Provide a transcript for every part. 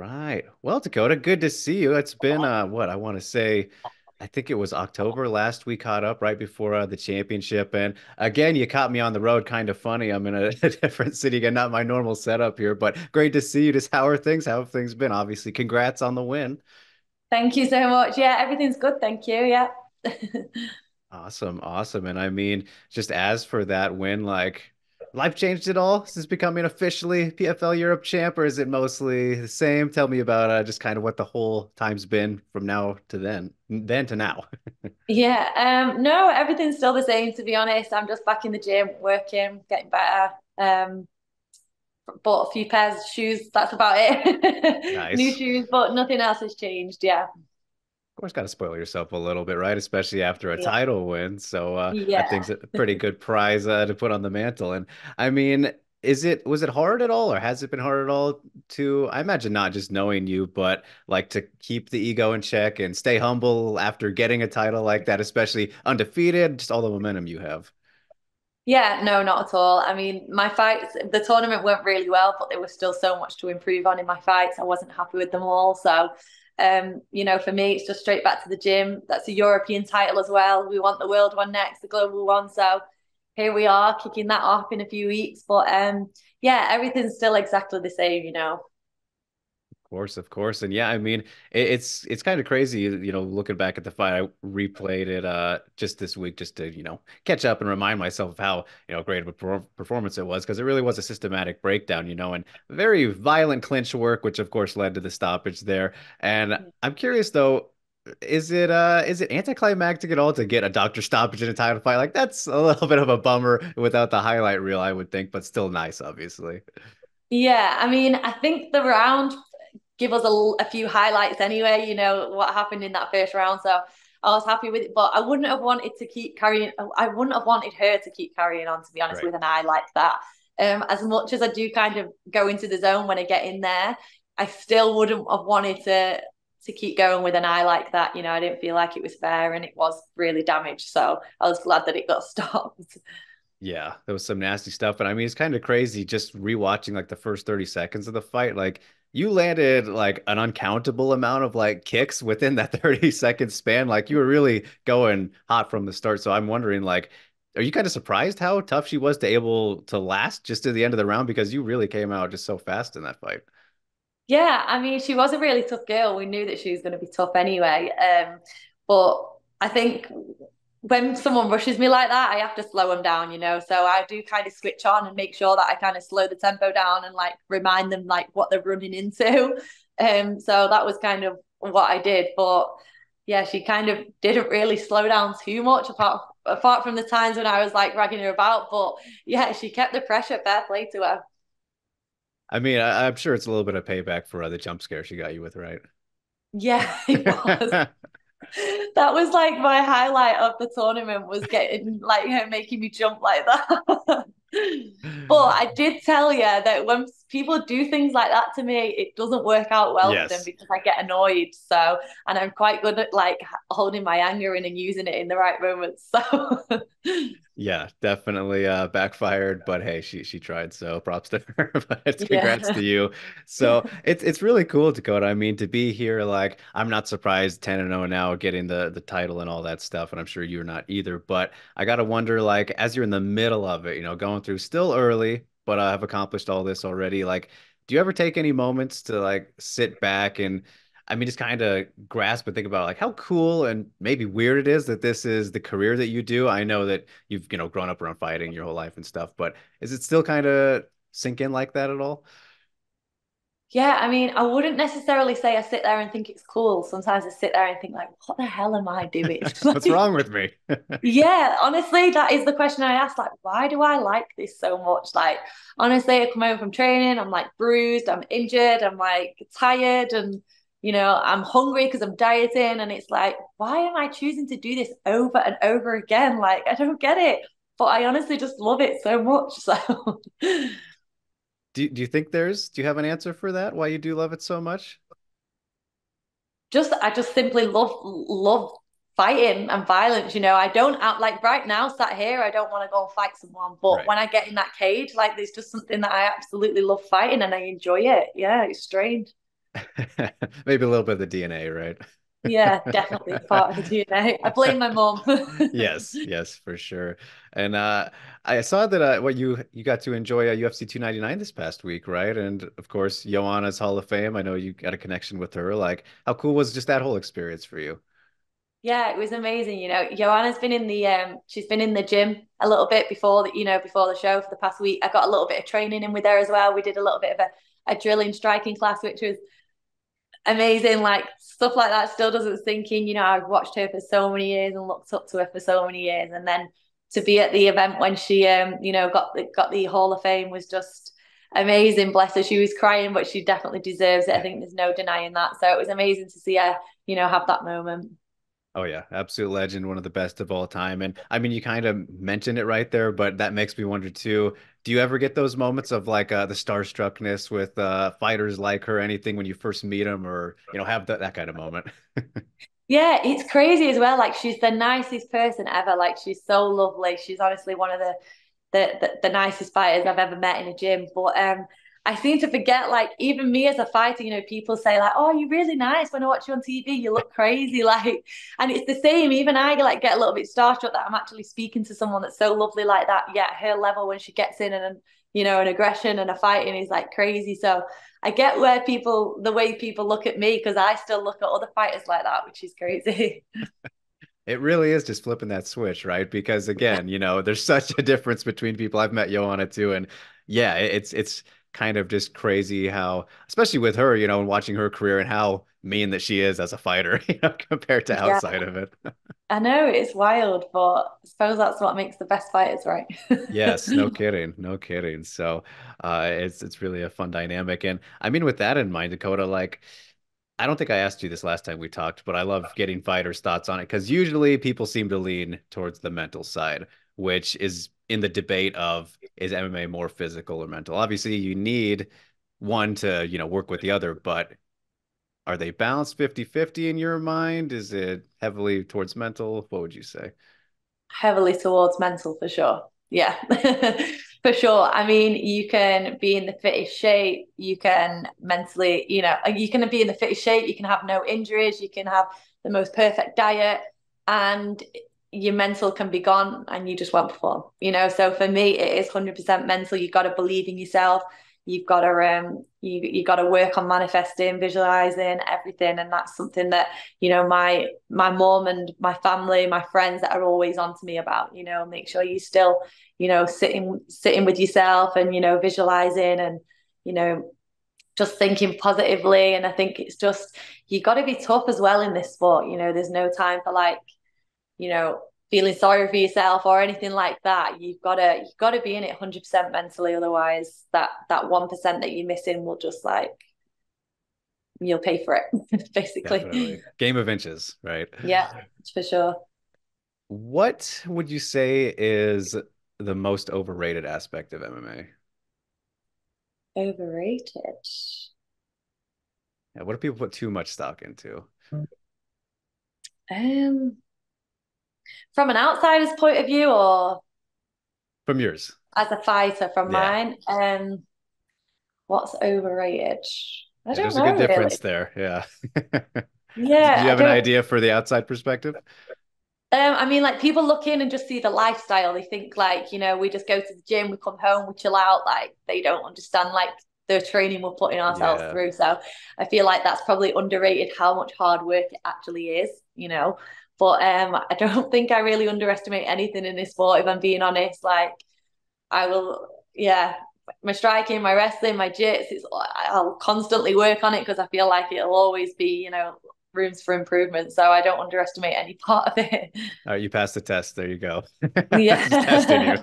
Right. Well, Dakota, good to see you. It's been what I want to say. I think it was October last we caught up right before the championship. And again, you caught me on the road kind of funny. I'm in a, a different city again, not my normal setup here, but great to see you. Just how are things? How have things been? Obviously, congrats on the win. Thank you so much. Yeah, everything's good. Thank you. Yeah. Awesome, awesome. And I mean, just as for that win, like life changed at all since becoming officially PFL Europe champ, or is it mostly the same? Tell me about just kind of what the whole time's been from now to then to now. Yeah. No, everything's still the same, to be honest. I'm just back in the gym, working, getting better. Bought a few pairs of shoes. That's about it. New Nice. shoes, but nothing else has changed. Yeah. Of course, got to spoil yourself a little bit, right? Especially after a Yeah. title win. So I think Yeah. it's a pretty good prize to put on the mantle. And I mean, was it hard at all, or has it been hard at all to, I imagine not just knowing you, but like to keep the ego in check and stay humble after getting a title like that, especially undefeated, just all the momentum you have. Yeah, no, not at all. I mean, my fights, the tournament went really well, but there was still so much to improve on in my fights. I wasn't happy with them all. So, for me, it's just straight back to the gym. That's a European title as well. We want the world one next, the global one. So here we are, kicking that off in a few weeks. But yeah, everything's still exactly the same. Course, of course. And yeah, I mean, it's kind of crazy, looking back at the fight. I replayed it just this week just to, catch up and remind myself of how, great of a performance it was because it really was a systematic breakdown, and very violent clinch work, which of course led to the stoppage there. And I'm curious though, is it anticlimactic at all to get a doctor stoppage in a title fight? Like that's a little bit of a bummer without the highlight reel, I would think, but still nice, obviously. Yeah, I mean, I think the round give us a few highlights anyway, what happened in that first round. So I was happy with it, but I wouldn't have wanted to keep carrying, I wouldn't have wanted her to keep carrying on, to be honest, Right. with an eye like that. As much as I do kind of go into the zone when I get in there, I still wouldn't have wanted to keep going with an eye like that. I didn't feel like it was fair and it was really damaged. So I was glad that it got stopped. Yeah, there was some nasty stuff. And I mean, it's kind of crazy just rewatching like the first 30 seconds of the fight. Like you landed like an uncountable amount of like kicks within that 30-second span. Like you were really going hot from the start. So I'm wondering, like, are you kind of surprised how tough she was to able to last just to the end of the round? Because you really came out just so fast in that fight. Yeah, I mean, she was a really tough girl. We knew that she was going to be tough anyway. But I think when someone rushes me like that, I have to slow them down. So I do kind of switch on and make sure that I kind of slow the tempo down and like remind them like what they're running into. So that was kind of what I did. But yeah, she kind of didn't really slow down too much apart from the times when I was like ragging her about. But yeah, she kept the pressure. Fair play to her. I mean, I'm sure it's a little bit of payback for the jump scare she got you with, right? Yeah, it was. That was like my highlight of the tournament was getting like her making me jump like that. But I did tell you that when people do things like that to me, it doesn't work out well for them Yes. because I get annoyed. So, and I'm quite good at like holding my anger in and using it in the right moments. So, Yeah, definitely backfired, but hey, she tried, so props to her. But congrats to yeah. you. So it's really cool, Dakota. I mean, to be here, like I'm not surprised 10 and 0 now, getting the title and all that stuff, and I'm sure you're not either. But I gotta wonder, like, as you're in the middle of it, going through still early, but I have accomplished all this already. Like, do you ever take any moments to like sit back and I mean, just kind of grasp and think about like how cool and maybe weird it is that this is the career that you do. I know that you've, grown up around fighting your whole life and stuff, but is it still kind of sink in like that at all? Yeah, I mean, I wouldn't necessarily say I sit there and think it's cool. Sometimes I sit there and think like, what the hell am I doing? What's Like, wrong with me? yeah, honestly, that is the question I ask. Like, why do I like this so much? Like, honestly, I come home from training, I'm like bruised, I'm injured, I'm like tired, and I'm hungry because I'm dieting. And it's like, why am I choosing to do this over and over again? Like, I don't get it. But I honestly just love it so much. So Do you have an answer for that? Why you do love it so much? I just simply love fighting and violence. I don't out like right now, sat here, I don't want to go and fight someone. But Right. when I get in that cage, like there's just something that I absolutely love fighting and I enjoy it. Yeah, it's strange. Maybe a little bit of the DNA, right? Yeah, definitely it's part of the DNA. I blame my mom. Yes, yes, for sure. And I saw that what you got to enjoy UFC 299 this past week, right? And of course, Joanna's Hall of Fame. I know you got a connection with her. Like, how cool was just that whole experience for you? Yeah, it was amazing. Joanna's been in the she's been in the gym a little bit before before the show for the past week. I got a little bit of training in with her as well. We did a little bit of a drilling striking class, which was amazing. Like stuff like that still doesn't sink in. I've watched her for so many years and looked up to her for so many years. And then to be at the event when she got the Hall of Fame was just amazing. Bless her. She was crying, but she definitely deserves it. I think there's no denying that. So it was amazing to see her, have that moment. Oh yeah, absolute legend, one of the best of all time. And I mean, you kind of mentioned it right there, but that makes me wonder too, do you ever get those moments of like the starstruckness with fighters like her, anything when you first meet them or, have that kind of moment? Yeah, it's crazy as well. Like she's the nicest person ever. Like she's so lovely. She's honestly one of the nicest fighters I've ever met in a gym. But I seem to forget, like even me as a fighter, people say like, "Oh, you're really nice when I watch you on TV. You look crazy." Like, and it's the same. Even I like get a little bit starstruck that I'm actually speaking to someone that's so lovely like that. Yeah, her level when she gets in and an aggression and a fighting is like crazy. So I get the way people look at me because I still look at other fighters like that, which is crazy. It really is just flipping that switch, right? Because again, there's such a difference between people. I've met Joanna too, and yeah, it's kind of just crazy how, especially with her, and watching her career and how mean that she is as a fighter, compared to Yeah, outside of it. I know it's wild, but I suppose that's what makes the best fighters, right? Yes, no kidding, no kidding. So, it's really a fun dynamic, and I mean, with that in mind, Dakota, like. I don't think I asked you this last time we talked, but I love getting fighters' thoughts on it because usually people seem to lean towards the mental side, which is in the debate of is MMA more physical or mental? Obviously, you need one to, work with the other, but are they balanced 50-50 in your mind? Is it heavily towards mental? What would you say? Heavily towards mental for sure. Yeah, for sure. I mean, you can be in the fittest shape. You can mentally, you can be in the fittest shape. You can have no injuries. You can have the most perfect diet, and your mental can be gone, and you just won't perform. So for me, it is 100% mental. You've got to believe in yourself. You've got to you got to work on manifesting, visualizing everything, and that's something that my mom and my family, my friends that are always on to me about, make sure you still, sitting with yourself and, visualizing and, you know, just thinking positively. And I think it's just, you got to be tough as well in this sport. There's no time for like, you know, feeling sorry for yourself or anything like that. You've got to be in it 100% mentally. Otherwise that 1% that you're missing will just like, you'll pay for it Definitely. basically. Game of inches, right? Yeah, for sure. What would you say is the most overrated aspect of MMA? Overrated. Yeah, what do people put too much stock into? Um, from an outsider's point of view, or From yours. as a fighter from Yeah. mine, what's overrated? I Yeah, don't there's a good know difference really. there. Yeah. Do Yeah, you I have an don't. idea for the outside perspective? I mean, like people look in and just see the lifestyle. They think like, we just go to the gym, we come home, we chill out. Like they don't understand like the training we're putting ourselves Yeah, through. So I feel like that's probably underrated how much hard work it actually is. But I don't think I really underestimate anything in this sport, if I'm being honest. Like I will, yeah, my striking, my wrestling, my jits, I'll constantly work on it because I feel like it'll always be, rooms for improvement. So I don't underestimate any part of it. all right, you passed the test. There you go. Just testing you.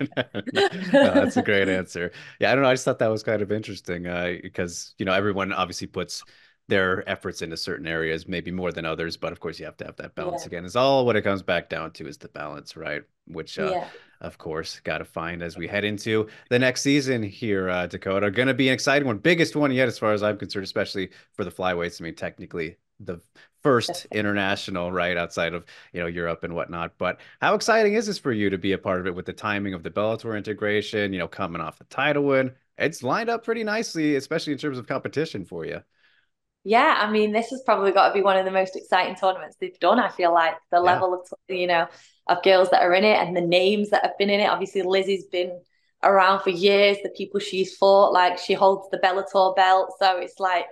Yeah. No, that's a great answer. Yeah, I don't know. I just thought that was kind of interesting because, everyone obviously puts their efforts into certain areas, maybe more than others, but of course you have to have that balance Yeah. again. Is all what it comes back down to is the balance, right? Which, Yeah. of course, got to find as we head into the next season here, Dakota. Going to be an exciting one, biggest one yet, as far as I'm concerned, especially for the flyweights. I mean, technically the first international, right, outside of Europe and whatnot. But how exciting is this for you to be a part of it with the timing of the Bellator integration? Coming off the title win, it's lined up pretty nicely, especially in terms of competition for you. Yeah, I mean, this has probably got to be one of the most exciting tournaments they've done. I feel like the Yeah. level of, of girls that are in it and the names that have been in it. Obviously, Lizzie's been around for years. The people she's fought, like she holds the Bellator belt. So it's like,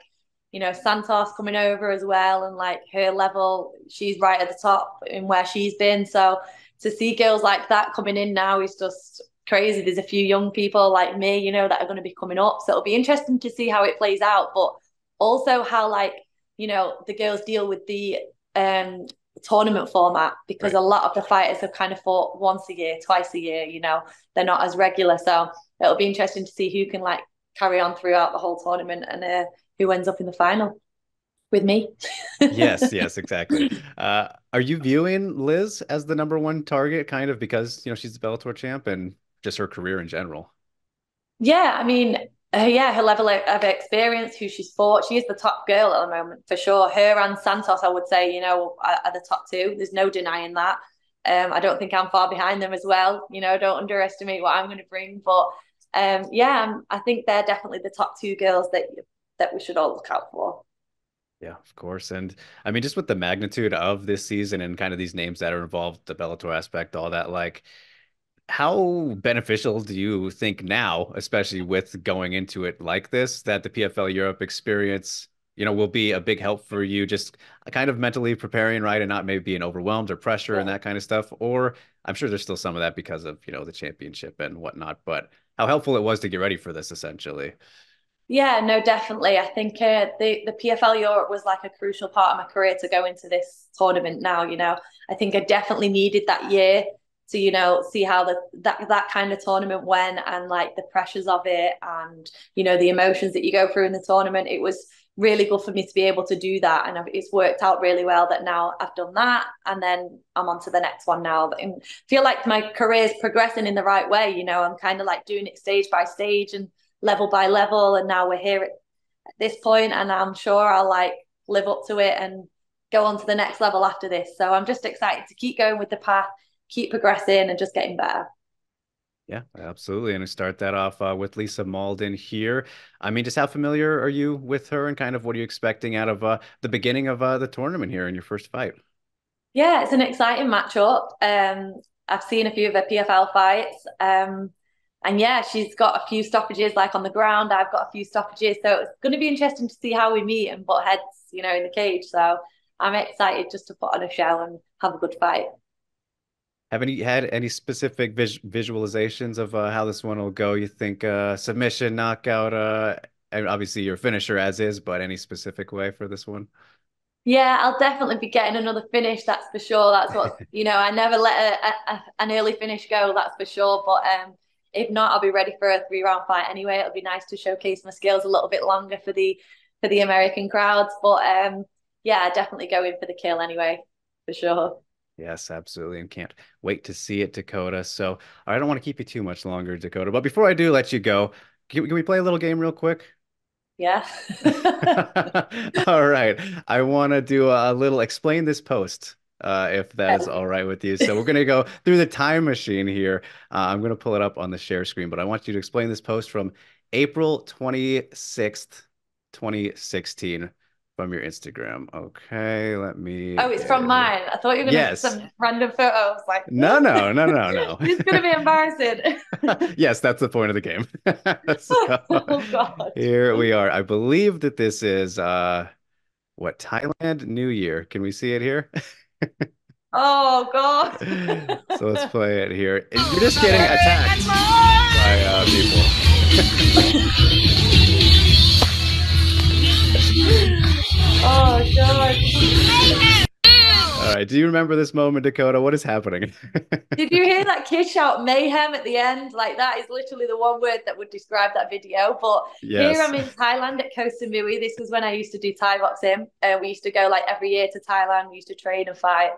Santos coming over as well. And like her level, she's right at the top in where she's been. So to see girls like that coming in now is just crazy. There's a few young people like me, that are going to be coming up. So it'll be interesting to see how it plays out. But also how like the girls deal with the tournament format because Right. a lot of the fighters have kind of fought once a year, twice a year, they're not as regular, so it'll be interesting to see who can like carry on throughout the whole tournament and who ends up in the final with me. Yes, yes, exactly. Are you viewing Liz as the number one target, kind of because, she's the Bellator champ and just her career in general? Yeah, I mean, yeah, her level of experience, who she's fought, she is the top girl at the moment for sure. Her and Santos, I would say, are the top two. There's no denying that. I don't think I'm far behind them as well. Don't underestimate what I'm going to bring. But yeah, I think they're definitely the top two girls that we should all look out for. Yeah, of course. And I mean, just with the magnitude of this season and kind of these names that are involved, the Bellator aspect, all that, like, how beneficial do you think now, especially with going into it like this, that the PFL Europe experience, will be a big help for you just kind of mentally preparing, right? And not maybe being overwhelmed or pressure and Yeah. that kind of stuff? Or I'm sure there's still some of that because of, the championship and whatnot, but how helpful it was to get ready for this essentially. Yeah, no, definitely. I think the PFL Europe was like a crucial part of my career to go into this tournament now, I think I definitely needed that year to, see how that kind of tournament went and like the pressures of it and, the emotions that you go through in the tournament. It was really good for me to be able to do that. And it's worked out really well that now I've done that. And then I'm on to the next one now. And I feel like my career is progressing in the right way. I'm kind of like doing it stage by stage and level by level, and now we're here at this point, and I'm sure I'll like live up to it and go on to the next level after this. So I'm just excited to keep going with the path, keep progressing, and just getting better. Yeah, absolutely. And to start that off with Lisa Mauldin here. I mean, just how familiar are you with her and kind of what are you expecting out of the beginning of the tournament here in your first fight? Yeah, it's an exciting matchup. I've seen a few of her PFL fights. And yeah, she's got a few stoppages like on the ground. I've got a few stoppages. So it's going to be interesting to see how we meet and butt heads, in the cage. So I'm excited just to put on a show and have a good fight. Haven't you had any specific visualizations of how this one will go? You think submission, knockout, and obviously your finisher as is, but any specific way for this one? Yeah, I'll definitely be getting another finish. That's for sure. That's what I never let an early finish go. That's for sure. But if not, I'll be ready for a 3 round fight anyway. It'll be nice to showcase my skills a little bit longer for the American crowds. But yeah, definitely go in for the kill anyway, for sure. Yes, absolutely. And can't wait to see it, Dakota. So I don't want to keep you too much longer, Dakota. But before I do let you go, can we play a little game real quick? Yeah. All right. I want to do a little explain this post, if that is all right with you. So we're going to go through the time machine here. I'm going to pull it up on the share screen, but I want you to explain this post from April 26th, 2016 from your Instagram. Okay, let me Oh, it's get from it here. mine. I thought you were gonna Yes. some random photo. I was like, No, no, no, no, no. it's gonna be embarrassing. Yes, that's the point of the game. So Oh God. here we are. I believe that this is what, Thailand New Year. Can we see it here? Oh God. So let's play it here. And you're just getting attacked by people. Oh God. All right. Do you remember this moment, Dakota? What is happening? Did you hear that kid shout mayhem at the end? Like that is literally the one word that would describe that video. But here Yes. I'm in Thailand at Koh Samui. This was when I used to do Thai boxing. We used to go like every year to Thailand. We used to train and fight.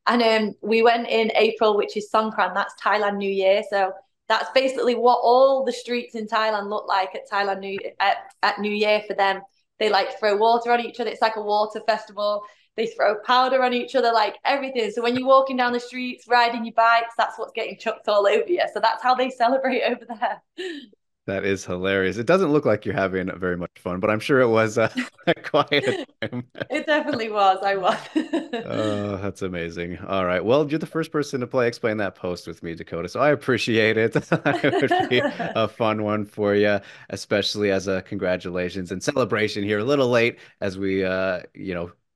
And we went in April, which is Songkran. That's Thailand New Year. So that's basically what all the streets in Thailand look like at Thailand at New Year for them. They like throw water on each other. It's like a water festival. They throw powder on each other, like everything. So when you're walking down the streets, riding your bikes, that's what's getting chucked all over you. So that's how they celebrate over there. That is hilarious. It doesn't look like you're having very much fun, but I'm sure it was quite a time. It definitely was. I was. Oh, that's amazing. All right. Well, you're the first person to explain that post with me, Dakota. So I appreciate it. It would be a fun one for you, especially as a congratulations and celebration here. A little late as we,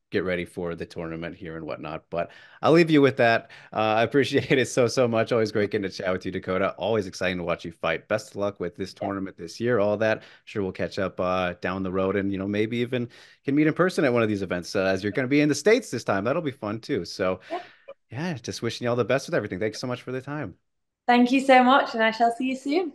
get ready for the tournament here and whatnot. But I'll leave you with that. I appreciate it so much. Always great getting to chat with you, Dakota. Always exciting to watch you fight. Best of luck with this Yeah, tournament this year, all that. Sure, we'll catch up down the road and, maybe even can meet in person at one of these events as you're going to be in the States this time. That'll be fun too. So, yeah. yeah, just wishing you all the best with everything. Thanks so much for the time. Thank you so much, and I shall see you soon.